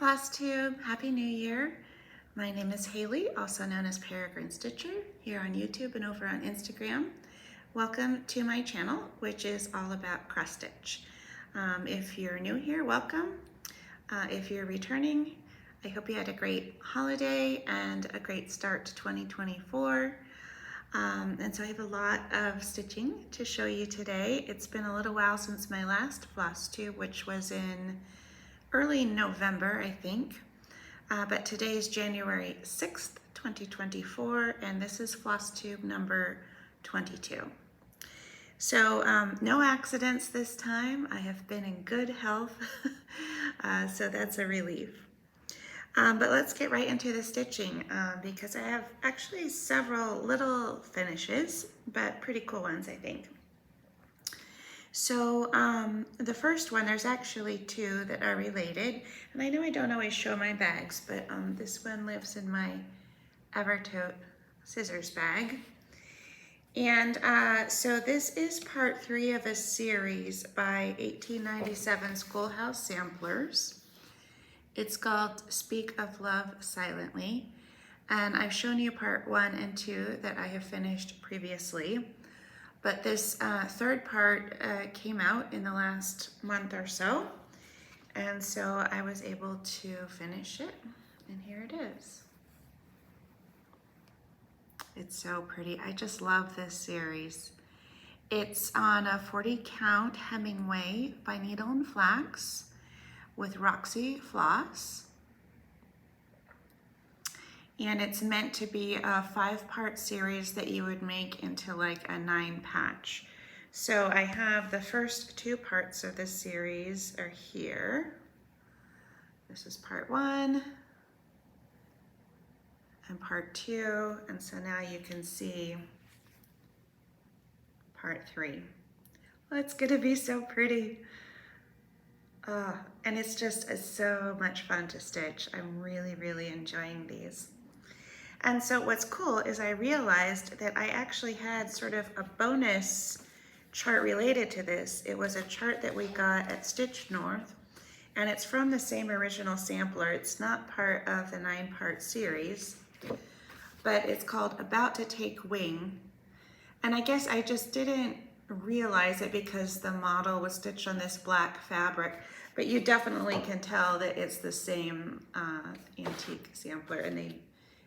Flosstube, Happy New Year. My name is Haley, also known as Peregrine Stitcher, here on YouTube and over on Instagram. Welcome to my channel, which is all about cross stitch. If you're new here, welcome. If you're returning, I hope you had a great holiday and a great start to 2024. And so I have a lot of stitching to show you today. It's been a little while since my last Flosstube, which was in early November, I think. But today is January 6th, 2024, and this is Flosstube number 22. So no accidents this time. I have been in good health, so that's a relief. But let's get right into the stitching because I have actually several little finishes, but pretty cool ones, I think. So the first one, there's actually two that are related, and I know I don't always show my bags, but this one lives in my Evertote scissors bag. And so this is part 3 of a series by 1897 Schoolhouse Samplers. It's called Speak of Love Silently, and I've shown you part 1 and 2 that I have finished previously. But this third part came out in the last month or so, and so I was able to finish it, and here it is. It's so pretty. I just love this series. It's on a 40 count Hemingway by Needle and Flax with Roxy Floss. And it's meant to be a 5-part series that you would make into like a 9-patch. So I have the first 2 parts of this series are here. This is part 1 and part 2. And so now you can see part 3. Well, it's gonna be so pretty. And it's so much fun to stitch. I'm really, really enjoying these. And so what's cool is I realized that I actually had sort of a bonus chart related to this. It was a chart that we got at Stitch North, and it's from the same original sampler. It's not part of the 9-part series, but it's called About to Take Wing. And I guess I just didn't realize it because the model was stitched on this black fabric, but you definitely can tell that it's the same antique sampler, and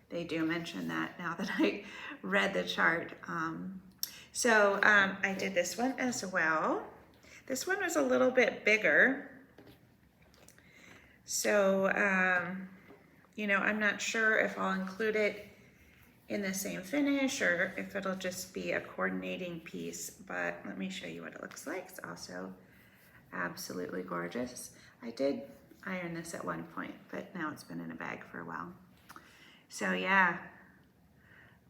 they do mention that now that I read the chart. So I did this one as well. This one was a little bit bigger. So, you know, I'm not sure if I'll include it in the same finish or if it'll just be a coordinating piece, but let me show you what it looks like. It's also absolutely gorgeous. I did iron this at one point, but now it's been in a bag for a while. So yeah,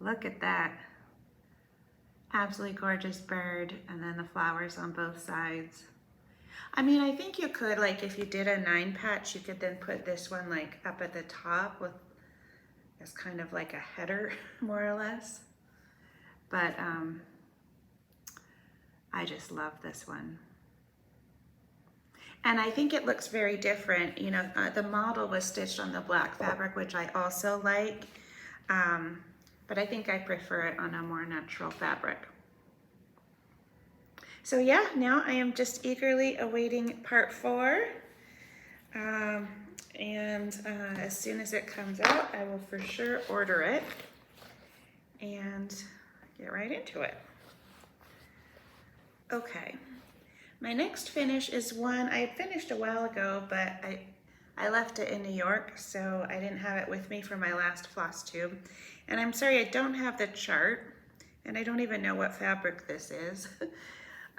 look at that. Absolutely gorgeous bird, and then the flowers on both sides. I mean, I think you could, like if you did a 9-patch, you could then put this one like up at the top with as kind of like a header, more or less. But I just love this one. And I think it looks very different. You know, the model was stitched on the black fabric, which I also like, but I think I prefer it on a more natural fabric. So yeah, now I am just eagerly awaiting part 4. And as soon as it comes out, I will for sure order it and get right into it. Okay. My next finish is one I finished a while ago, but I left it in New York, so I didn't have it with me for my last Flosstube. And I'm sorry, I don't have the chart, and I don't even know what fabric this is.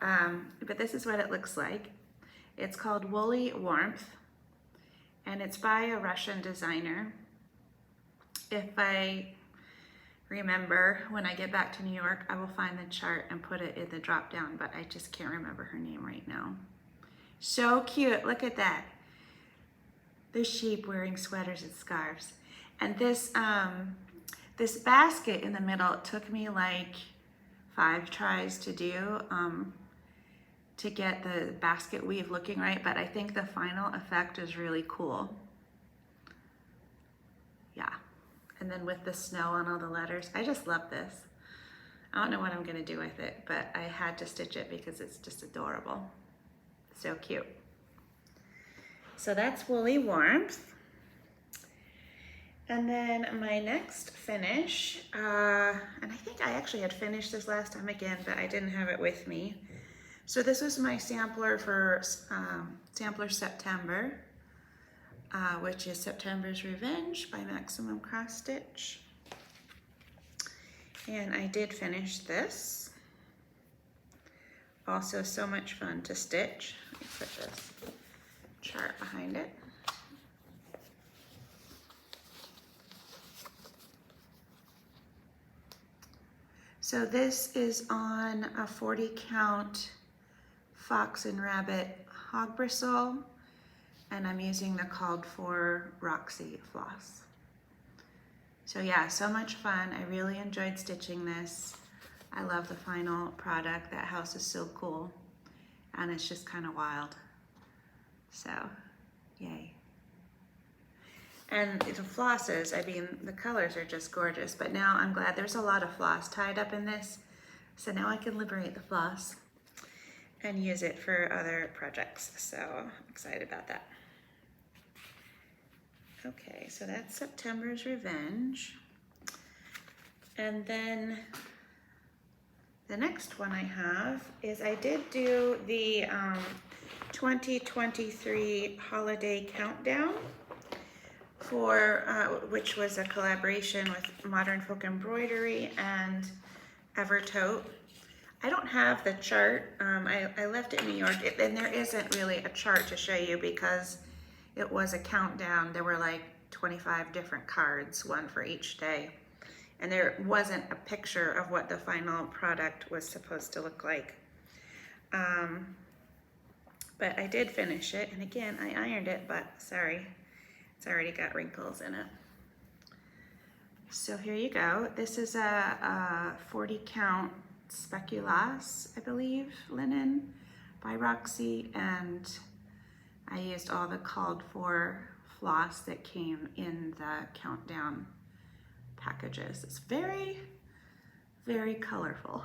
But this is what it looks like. It's called Woolly Warmth, and it's by a Russian designer. If I remember when I get back to New York, I will find the chart and put it in the drop down, but I just can't remember her name right now. So cute, look at that. The sheep wearing sweaters and scarves. And this, this basket in the middle, it took me like 5 tries to do to get the basket weave looking right, but I think the final effect is really cool. Yeah. And then with the snow on all the letters, I just love this. I don't know what I'm gonna do with it, but I had to stitch it because it's just adorable. So cute. So that's Woolly Warmth. And then my next finish, and I think I actually had finished this last time again, but I didn't have it with me. So this was my sampler for Sampler September, which is September's Revenge by Maximum Cross Stitch. And I did finish this. Also so much fun to stitch. Let me put this chart behind it. So this is on a 40 count Fox and Rabbit hog bristle, and I'm using the called for Roxy floss. So yeah, so much fun. I really enjoyed stitching this. I love the final product. That house is so cool, and it's just kind of wild. So, yay. And the flosses, I mean, the colors are just gorgeous, but now I'm glad there's a lot of floss tied up in this, so now I can liberate the floss and use it for other projects. So I'm excited about that. Okay, so that's September's Revenge. And then the next one I have is I did do the 2023 Holiday Countdown, for which was a collaboration with Modern Folk Embroidery and Evertote. I don't have the chart. I left it in New York, and there isn't really a chart to show you because it was a countdown. There were like 25 different cards, one for each day. And there wasn't a picture of what the final product was supposed to look like. But I did finish it, and again, I ironed it, but sorry, it's already got wrinkles in it. So here you go. This is a 40 count Speculas, I believe, linen by Roxy, and I used all the called for floss that came in the countdown packages. It's very, very colorful.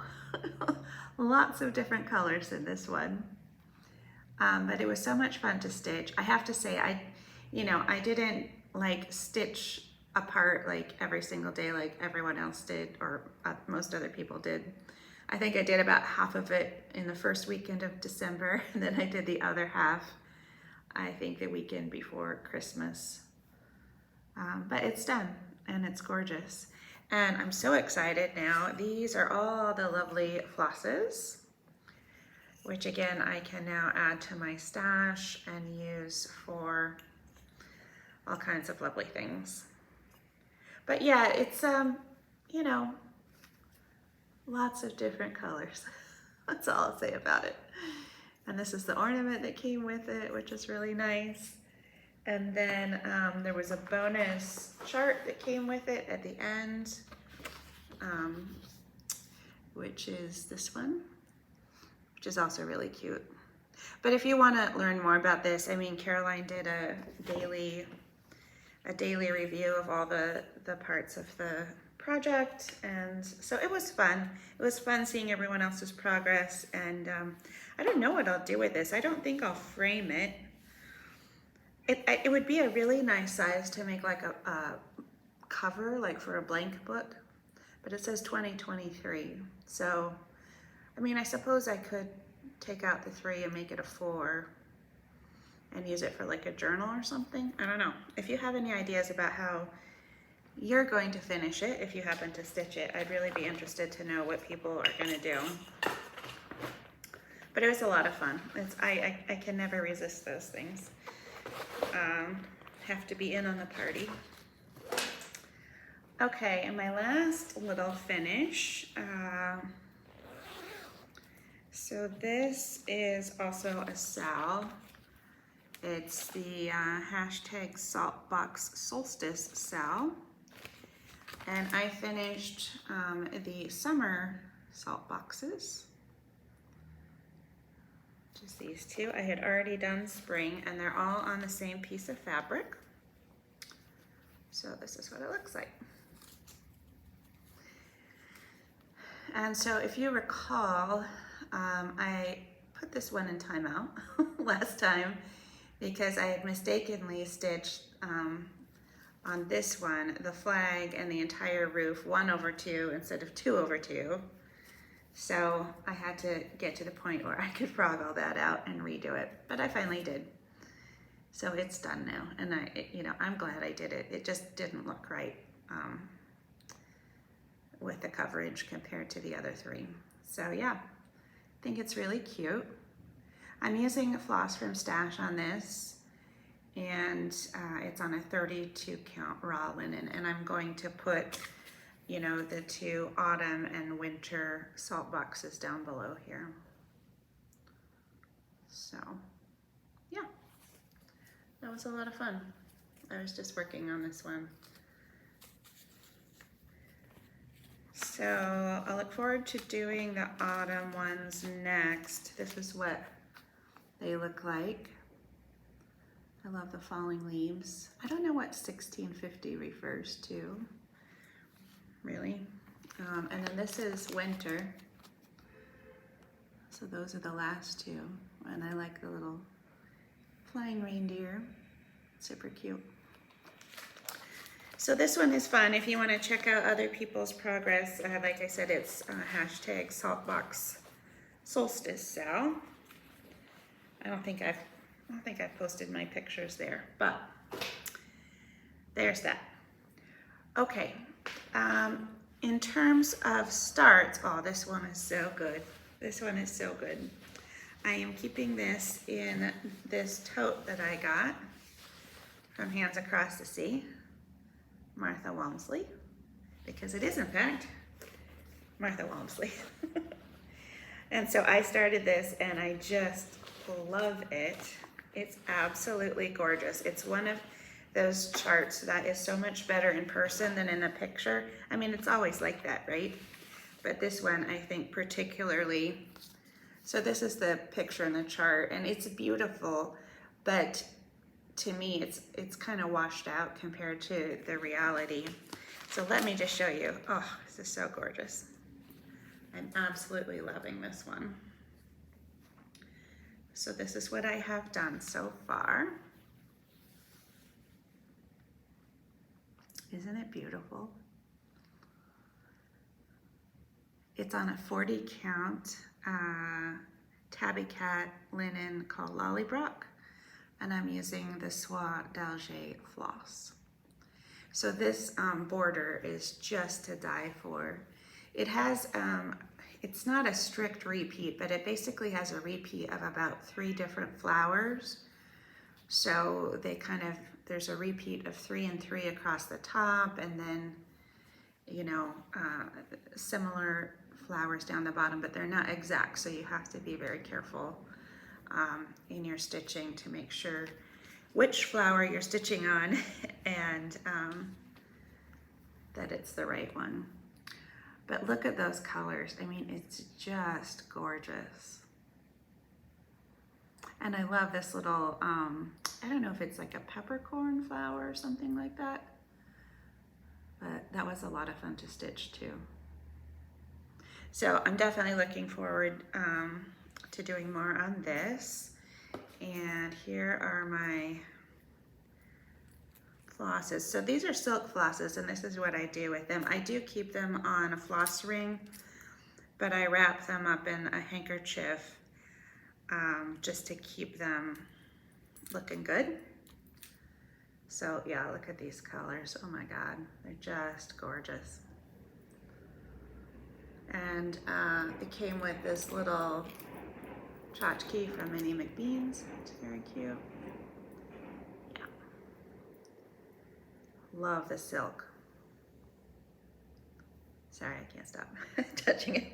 Lots of different colors in this one. But it was so much fun to stitch. I have to say, I didn't like stitch apart like every single day like everyone else did, or most other people did. I think I did about half of it in the first weekend of December, and then I did the other half, I think, the weekend before Christmas. But it's done, and it's gorgeous. And I'm so excited now. These are all the lovely flosses, which again, I can now add to my stash and use for all kinds of lovely things. But yeah, it's, lots of different colors. That's all I'll say about it. And this is the ornament that came with it, which is really nice. And then there was a bonus chart that came with it at the end, which is this one, which is also really cute. But if you want to learn more about this, I mean, Caroline did a daily review of all the parts of the project, and so it was fun. It was fun seeing everyone else's progress, and I don't know what I'll do with this. I don't think I'll frame it. It would be a really nice size to make like a cover, like for a blank book, but it says 2023. So, I mean, I suppose I could take out the 3 and make it a 4 and use it for like a journal or something. I don't know. If you have any ideas about how you're going to finish it, if you happen to stitch it, I'd really be interested to know what people are gonna do. But it was a lot of fun. I can never resist those things. Have to be in on the party. Okay, and my last little finish. So this is also a SAL. It's the hashtag Saltbox Solstice SAL. And I finished the summer salt boxes. Just these 2. I had already done spring, and they're all on the same piece of fabric. So this is what it looks like. And so if you recall, I put this one in timeout last time because I had mistakenly stitched on this one the flag and the entire roof 1/2 instead of 2/2. So I had to get to the point where I could frog all that out and redo it, but I finally did. So it's done now, and I'm glad I did it. It just didn't look right with the coverage compared to the other three. So yeah, I think it's really cute. I'm using floss from Stash on this, and it's on a 32 count raw linen, and I'm going to put the 2 autumn and winter salt boxes down below here. So yeah, that was a lot of fun. I was just working on this one. So I look forward to doing the autumn ones next. This is what they look like. I love the falling leaves. I don't know what 1650 refers to, really. And then this is winter. So those are the last 2. And I like the little flying reindeer. Super cute. So this one is fun. If you want to check out other people's progress, like I said, it's hashtag Saltbox Solstice Sal. I don't think I've posted my pictures there, but there's that. Okay, in terms of starts, oh, this one is so good. This one is so good. I am keeping this in this tote that I got from Hands Across the Sea, Martha Walmsley, because it is in fact Martha Walmsley. And so I started this and I just love it. It's absolutely gorgeous. It's one of those charts that is so much better in person than in a picture. I mean, it's always like that, right? But this one, I think particularly. So this is the picture in the chart, and it's beautiful, but to me, it's kind of washed out compared to the reality. So let me just show you. Oh, this is so gorgeous. I'm absolutely loving this one. So this is what I have done so far. Isn't it beautiful? It's on a 40 count Tabby Cat Linen called Lollybrock, and I'm using the Soie d'Alger floss. So this border is just to die for. It has, it's not a strict repeat, but it basically has a repeat of about 3 different flowers. So they kind of, there's a repeat of 3 and 3 across the top, and then, similar flowers down the bottom, but they're not exact, so you have to be very careful in your stitching to make sure which flower you're stitching on and that it's the right one. But look at those colors. I mean, it's just gorgeous. And I love this little, I don't know if it's like a peppercorn flower or something like that, but that was a lot of fun to stitch too. So I'm definitely looking forward to doing more on this. And here are my flosses. So these are silk flosses, and this is what I do with them. I do keep them on a floss ring, but I wrap them up in a handkerchief just to keep them looking good. So yeah, look at these colors. Oh my God, they're just gorgeous. And it came with this little tchotchke from Minnie McBean's. It's very cute. Yeah. Love the silk. Sorry, I can't stop touching it.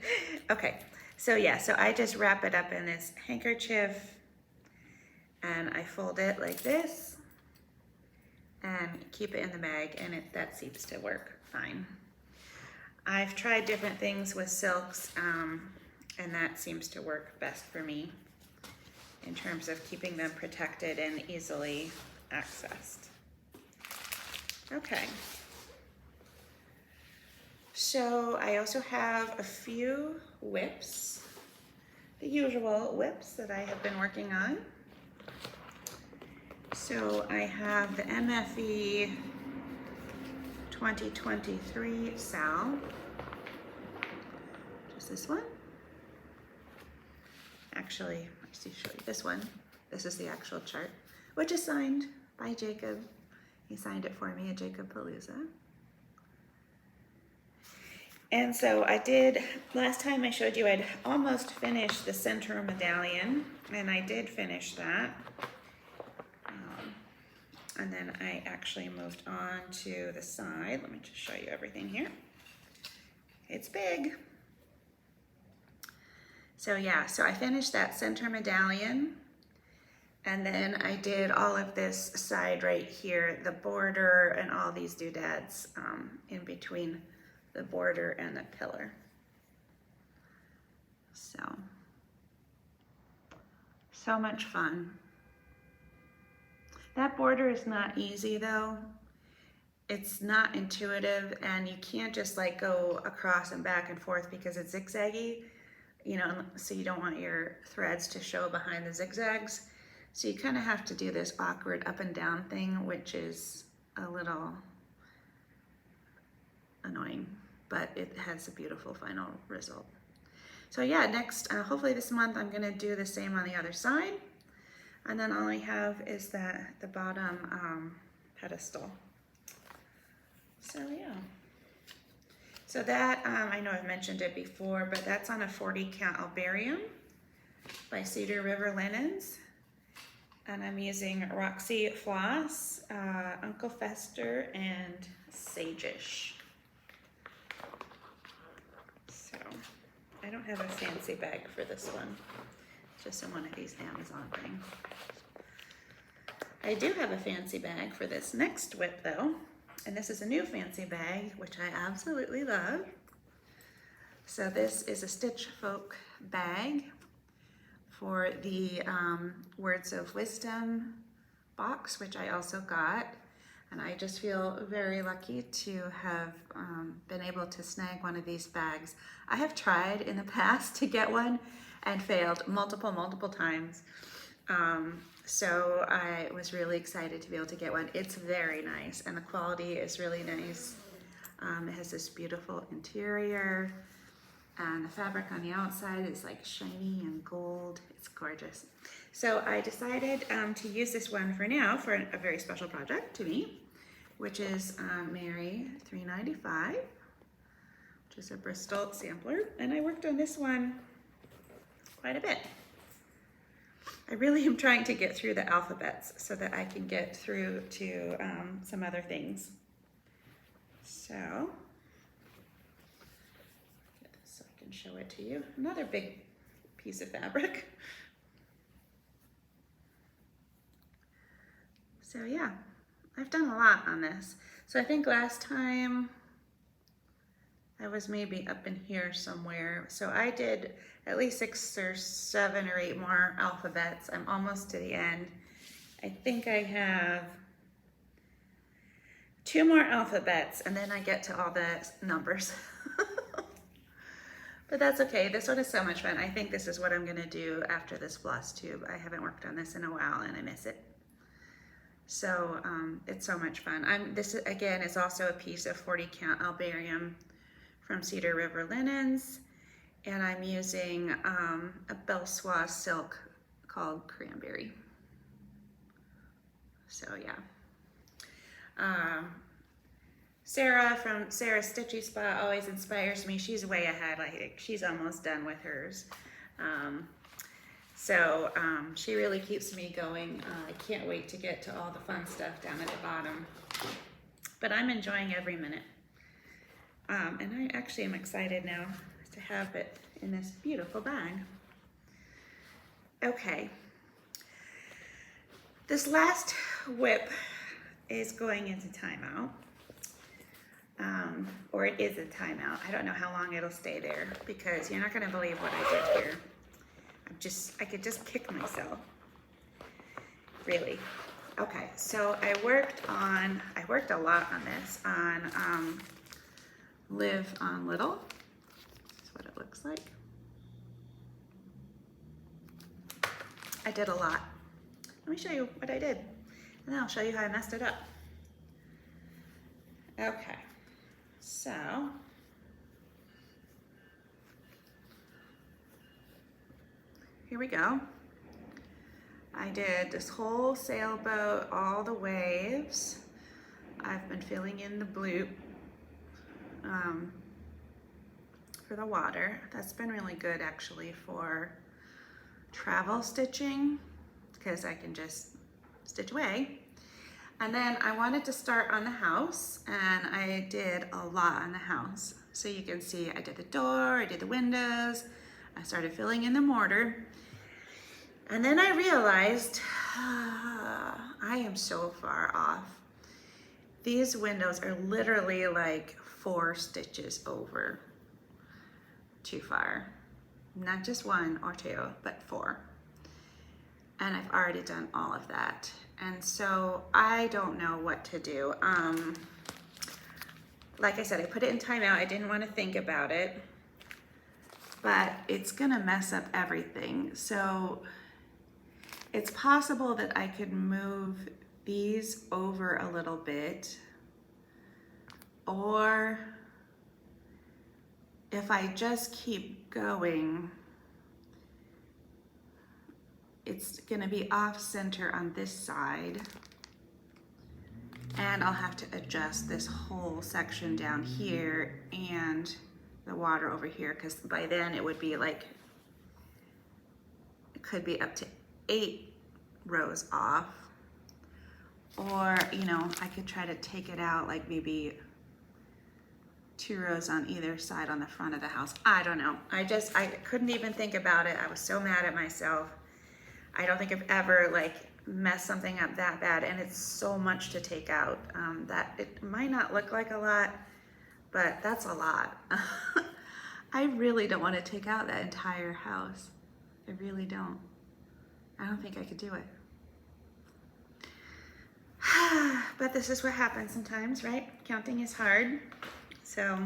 Okay, so yeah, so I just wrap it up in this handkerchief and I fold it like this and keep it in the bag, and that seems to work fine. I've tried different things with silks, and that seems to work best for me in terms of keeping them protected and easily accessed. Okay. So I also have a few whips, the usual whips that I have been working on. So I have the MFE 2023 Sal, just this one. Actually, let's show you this one. This is the actual chart, which is signed by Jacob. He signed it for me at Jacob Palooza. And so I did, last time I showed you I'd almost finished the center medallion, and I did finish that. And then I actually moved on to the side. Let me just show you everything here. It's big. So yeah, so I finished that center medallion, and then I did all of this side right here, the border and all these doodads in between the border and the pillar. So much fun. That border is not easy though. It's not intuitive, and you can't just like go across and back and forth because it's zigzaggy, you know, so you don't want your threads to show behind the zigzags. So you kind of have to do this awkward up and down thing, which is a little annoying, but it has a beautiful final result. So yeah, next, hopefully this month I'm gonna do the same on the other side. And then all I have is the bottom pedestal. So yeah. So that, I know I've mentioned it before, but that's on a 40 count albarium by Cedar River Linens. And I'm using Roxy Floss, Uncle Fester, and Sageish. So I don't have a fancy bag for this one. Just in one of these Amazon things. I do have a fancy bag for this next whip though, and this is a new fancy bag, which I absolutely love. So this is a Stitch Folk bag for the Words of Wisdom box, which I also got. And I just feel very lucky to have been able to snag one of these bags. I have tried in the past to get one and failed multiple times. So I was really excited to be able to get one. It's very nice, and the quality is really nice. It has this beautiful interior, and the fabric on the outside is like shiny and gold. It's gorgeous. So I decided to use this one for now for a very special project to me, which is Mary 395, which is a Bristol sampler. And I worked on this one quite a bit. I really am trying to get through the alphabets so that I can get through to some other things. So, get this so I can show it to you. Another big piece of fabric. So yeah, I've done a lot on this. So I think last time I was maybe up in here somewhere. So I did at least 6 or 7 or 8 more alphabets. I'm almost to the end. I think I have 2 more alphabets, and then I get to all the numbers. But that's okay. This one is so much fun. I think this is what I'm gonna do after this Flosstube. I haven't worked on this in a while and I miss it. So it's so much fun. This again is also a piece of 40 count albarium from Cedar River Linens, and I'm using a Belsoise silk called Cranberry. So yeah. Sarah from Sarah's Stitchy Spot always inspires me. She's way ahead. Like she's almost done with hers. So she really keeps me going. I can't wait to get to all the fun stuff down at the bottom. But I'm enjoying every minute. And I actually am excited now to have it in this beautiful bag. Okay. This last whip is going into timeout. Or it is a timeout. I don't know how long it'll stay there because you're not gonna believe what I did here. I could just kick myself, really. Okay, so I worked a lot on this, on Live on Little. That's what it looks like. I did a lot. Let me show you what I did, and then I'll show you how I messed it up. Okay, so here we go. I did this whole sailboat, all the waves. I've been filling in the bloop for the water. That's been really good actually for travel stitching because I can just stitch away. And then I wanted to start on the house, and I did a lot on the house. So you can see I did the door, I did the windows, I started filling in the mortar. And then I realized I am so far off. These windows are literally like 4 stitches over too far. Not just 1 or 2, but 4. And I've already done all of that. And so I don't know what to do. Like I said, I put it in timeout. I didn't want to think about it, but it's gonna mess up everything. So it's possible that I could move these over a little bit, or if I just keep going, it's gonna be off center on this side, and I'll have to adjust this whole section down here and the water over here, because by then it would be like, it could be up to 8 rows off. Or, you know, I could try to take it out like maybe 2 rows on either side on the front of the house. I don't know. I couldn't even think about it. I was so mad at myself. I don't think I've ever like messed something up that bad, and it's so much to take out that it might not look like a lot, but that's a lot. I really don't want to take out that entire house. I really don't. I don't think I could do it. But this is what happens sometimes, right? Counting is hard. So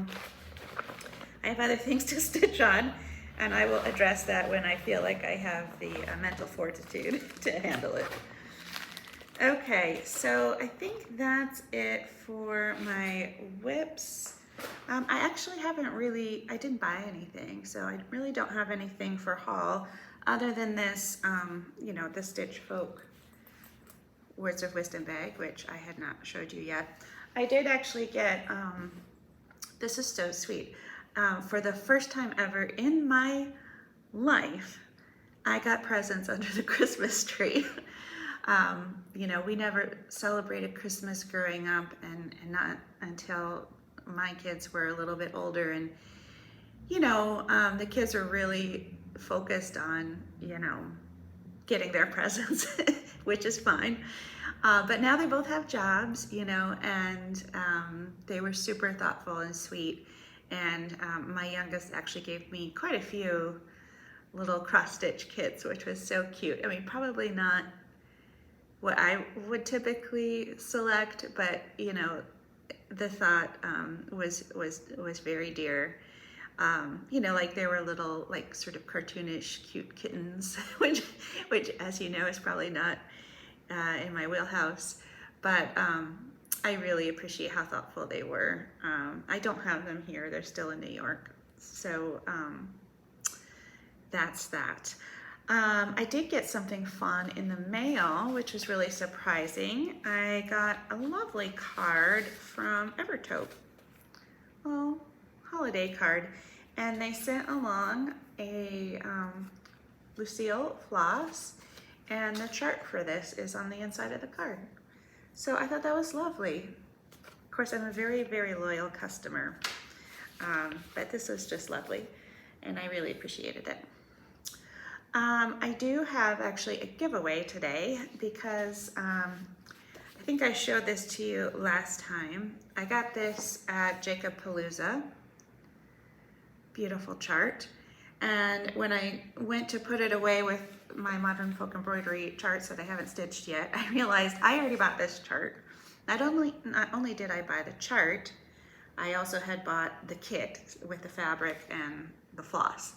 I have other things to stitch on, and I will address that when I feel like I have the mental fortitude to handle it. Okay, so I think that's it for my whips. I actually I didn't buy anything, so I really don't have anything for haul other than this, you know, the Stitch Folk Words of Wisdom bag, which I had not showed you yet. I did actually get, this is so sweet. For the first time ever in my life, I got presents under the Christmas tree. You know, we never celebrated Christmas growing up, and not until my kids were a little bit older, and you know, the kids are really focused on, you know, getting their presents, which is fine. But now they both have jobs, you know, and they were super thoughtful and sweet. And my youngest actually gave me quite a few little cross-stitch kits, which was so cute. I mean, probably not what I would typically select, but you know, the thought was very dear. You know, like there were little, like sort of cartoonish, cute kittens, which as you know is probably not in my wheelhouse, but I really appreciate how thoughtful they were. I don't have them here; they're still in New York, so that's that. I did get something fun in the mail, which was really surprising. I got a lovely card from Evertope, oh, holiday card, and they sent along a Lucille floss, and the chart for this is on the inside of the card. So I thought that was lovely. Of course, I'm a very, very loyal customer, but this was just lovely, and I really appreciated it. I do have actually a giveaway today because I think I showed this to you last time. I got this at Jacob Palooza. Beautiful chart. And when I went to put it away with my modern folk embroidery charts that I haven't stitched yet, I realized I already bought this chart. Not only did I buy the chart, I also had bought the kit with the fabric and the floss.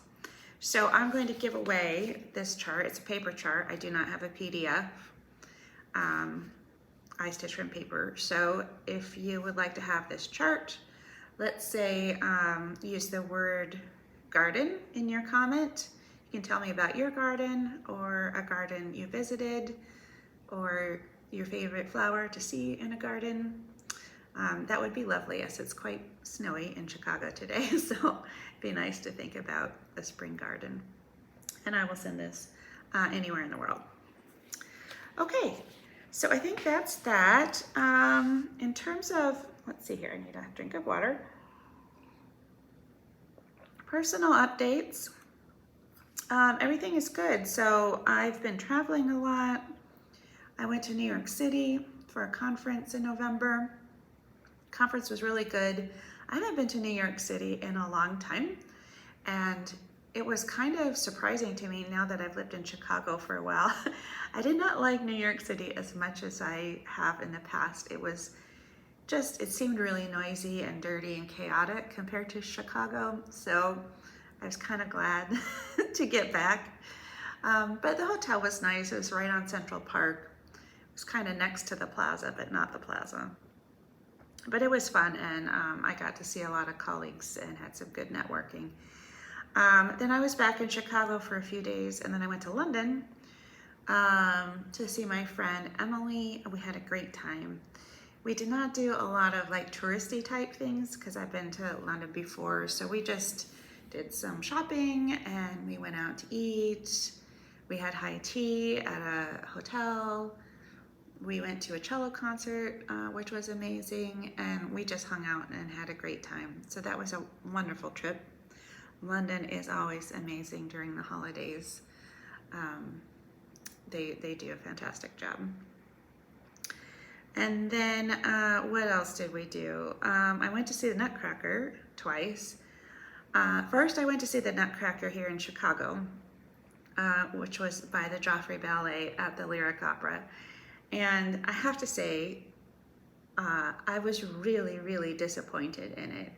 So I'm going to give away this chart. It's a paper chart. I do not have a PDF. I stitch from paper. So if you would like to have this chart, let's say use the word garden in your comment. You can tell me about your garden or a garden you visited or your favorite flower to see in a garden. That would be lovely, as it's quite snowy in Chicago today, so it'd be nice to think about a spring garden. And I will send this anywhere in the world. Okay, so I think that's that. In terms of, let's see here, I need a drink of water. Personal updates. Everything is good. So I've been traveling a lot. I went to New York City for a conference in November. Conference was really good. I haven't been to New York City in a long time, and it was kind of surprising to me now that I've lived in Chicago for a while. I did not like New York City as much as I have in the past. It was just, it seemed really noisy and dirty and chaotic compared to Chicago. So I was kind of glad to get back. But the hotel was nice. It was right on Central Park. It was kind of next to the plaza, but not the plaza. But it was fun, and I got to see a lot of colleagues and had some good networking. Then I was back in Chicago for a few days, and then I went to London to see my friend Emily. We had a great time. We did not do a lot of like touristy type things because I've been to London before, so we just did some shopping and we went out to eat. We had high tea at a hotel. We went to a cello concert, which was amazing, and we just hung out and had a great time. So that was a wonderful trip. London is always amazing during the holidays. They do a fantastic job. And then what else did we do? I went to see the Nutcracker twice. First, I went to see the Nutcracker here in Chicago, which was by the Joffrey Ballet at the Lyric Opera. And I have to say, I was really, really disappointed in it.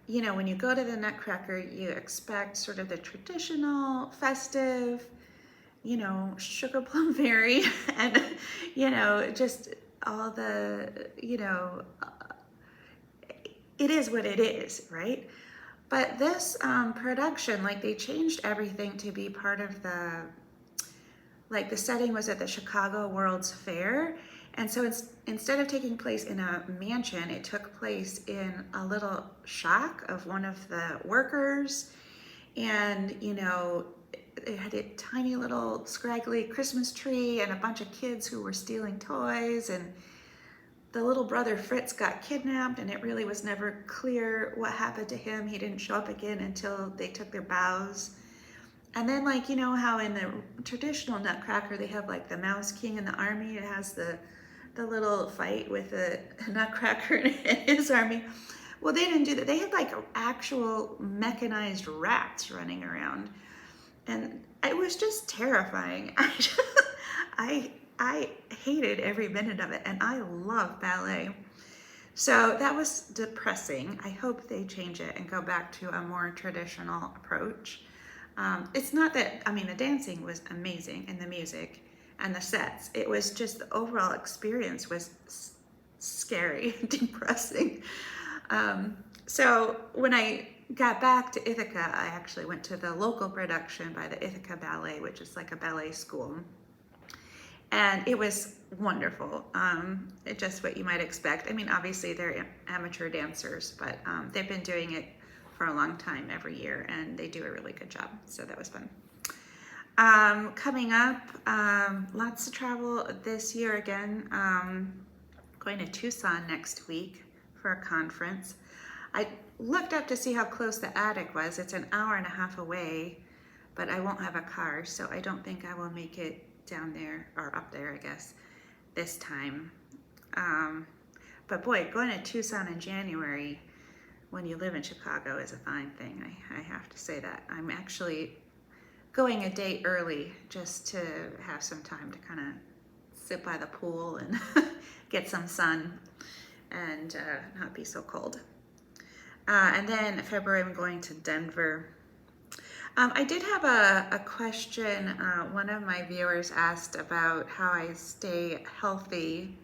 You know, when you go to the Nutcracker, you expect sort of the traditional, festive, you know, sugar plum fairy, and, you know, just all the, you know, it is what it is, right? But this production, like, they changed everything to be part of the, like, the setting was at the Chicago World's Fair. And so instead of taking place in a mansion, it took place in a little shack of one of the workers. And, you know, it had a tiny little scraggly Christmas tree and a bunch of kids who were stealing toys. And the little brother Fritz got kidnapped, and it really was never clear what happened to him. He didn't show up again until they took their bows. And then, like, you know how in the traditional Nutcracker, they have like the Mouse King in the army. It has the little fight with the Nutcracker and his army. Well, they didn't do that. They had like actual mechanized rats running around. And it was just terrifying. I hated every minute of it, and I love ballet. So that was depressing. I hope they change it and go back to a more traditional approach. It's not that, I mean, the dancing was amazing and the music and the sets. It was just the overall experience was scary and depressing. So when I got back to Ithaca, I actually went to the local production by the Ithaca Ballet, which is like a ballet school. And it was wonderful. It's just what you might expect. I mean, obviously they're amateur dancers, but they've been doing it for a long time every year, and they do a really good job. So that was fun. Coming up, lots of travel this year again. Going to Tucson next week for a conference. I looked up to see how close the attic was. It's an hour and a half away, but I won't have a car, so I don't think I will make it down there, or up there, I guess, this time. But boy, going to Tucson in January when you live in Chicago is a fine thing. I have to say that. I'm actually going a day early just to have some time to kind of sit by the pool and get some sun and not be so cold. And then February, I'm going to Denver. I did have a question. One of my viewers asked about how I stay healthy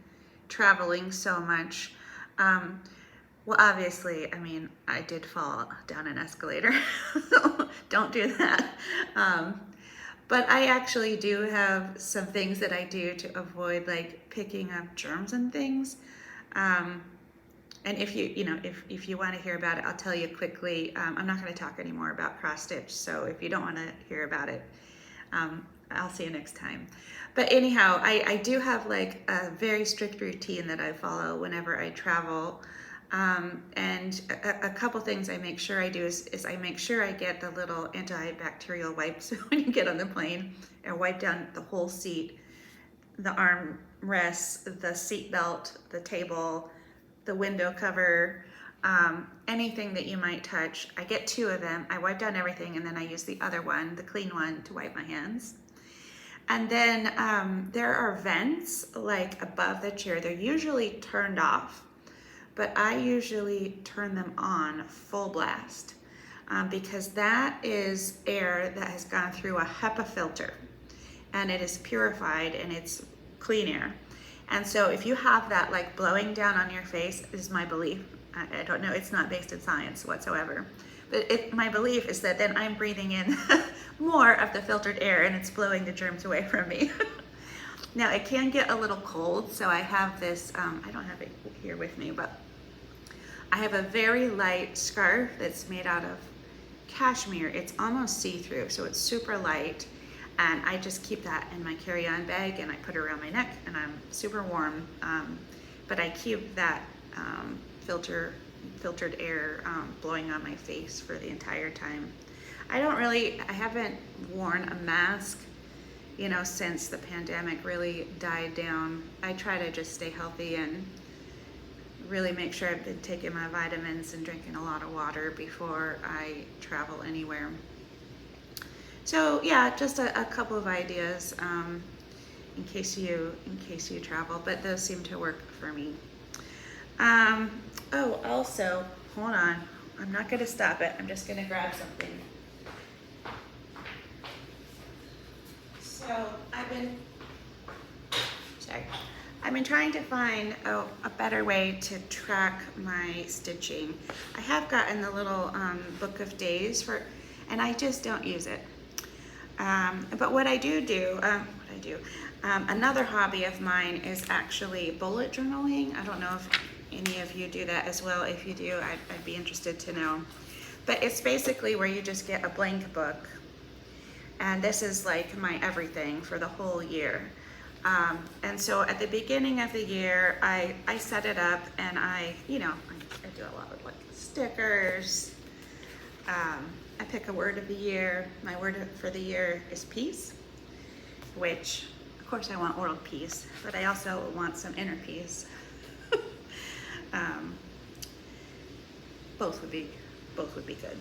traveling so much. Well, obviously, I mean, I did fall down an escalator, so don't do that. But I actually do have some things that I do to avoid like picking up germs and things. And if you want to hear about it, I'll tell you quickly. I'm not going to talk anymore about cross stitch, so if you don't want to hear about it, I'll see you next time. But anyhow, I do have like a very strict routine that I follow whenever I travel. And a couple things I make sure I do is I make sure I get the little antibacterial wipes when you get on the plane, and wipe down the whole seat, the arm rests, the seat belt, the table, the window cover, anything that you might touch. I get 2 of them. I wipe down everything, and then I use the other one, the clean one, to wipe my hands. And then there are vents like above the chair. They're usually turned off, but I usually turn them on full blast because that is air that has gone through a HEPA filter, and it is purified and it's clean air. And so if you have that like blowing down on your face, is my belief. I don't know, it's not based in science whatsoever. But my belief is that then I'm breathing in more of the filtered air and it's blowing the germs away from me. Now it can get a little cold, so I have this, I don't have it here with me, but I have a very light scarf that's made out of cashmere. It's almost see-through, so it's super light. And I just keep that in my carry-on bag and I put it around my neck and I'm super warm. But I keep that filtered air blowing on my face for the entire time. I haven't worn a mask, since the pandemic really died down. I try to just stay healthy and really make sure I've been taking my vitamins and drinking a lot of water before I travel anywhere. So yeah, just a couple of ideas in case you travel, but those seem to work for me. Oh, also, hold on. I'm not going to stop it. I'm just going to grab something. So I've been trying to find a better way to track my stitching. I have gotten the little book of days and I just don't use it. But what I do, another hobby of mine is actually bullet journaling. I don't know if any of you do that as well. If you do, I'd be interested to know. But it's basically where you just get a blank book. And this is like my everything for the whole year. And so at the beginning of the year, I set it up and I do a lot of like stickers. I pick a word of the year. My word for the year is peace, which of course I want world peace, but I also want some inner peace. Both would be good.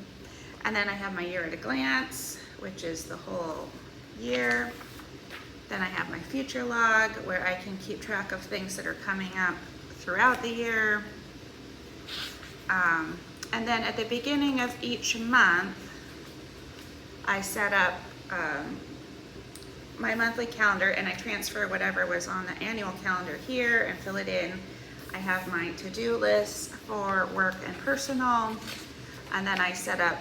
And then I have my year at a glance, which is the whole year. Then I have my future log where I can keep track of things that are coming up throughout the year. And then at the beginning of each month, I set up my monthly calendar and I transfer whatever was on the annual calendar here and fill it in. I have my to-do list for work and personal, and then I set up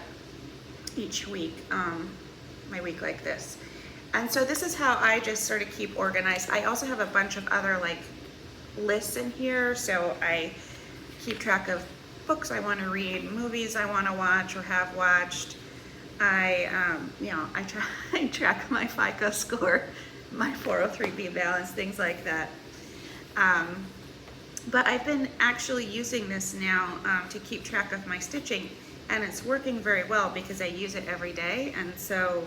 each week, my week like this. And so this is how I just sort of keep organized. I also have a bunch of other like lists in here, so I keep track of books I want to read, movies I want to watch or have watched. I track my FICO score, my 403B balance, things like that. But I've been actually using this now to keep track of my stitching, and it's working very well because I use it every day, and so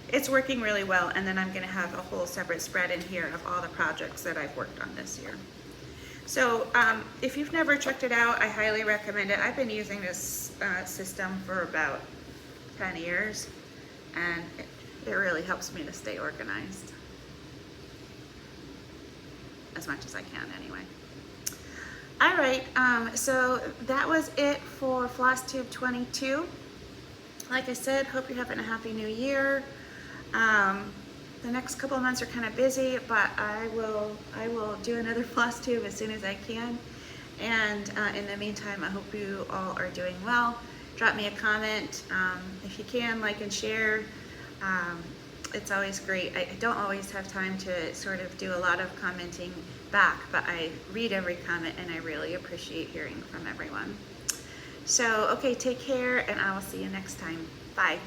it's working really well. And then I'm going to have a whole separate spread in here of all the projects that I've worked on this year. So if you've never checked it out, I highly recommend it. I've been using this system for about 10 years. and it really helps me to stay organized as much as I can anyway. All right, so that was it for Flosstube 22. Like I said, hope you're having a happy new year. The next couple of months are kind of busy, but I will do another Flosstube as soon as I can. And in the meantime, I hope you all are doing well. Drop me a comment if you can, like and share. It's always great. I don't always have time to sort of do a lot of commenting back, but I read every comment and I really appreciate hearing from everyone. So, okay, take care and I will see you next time. Bye.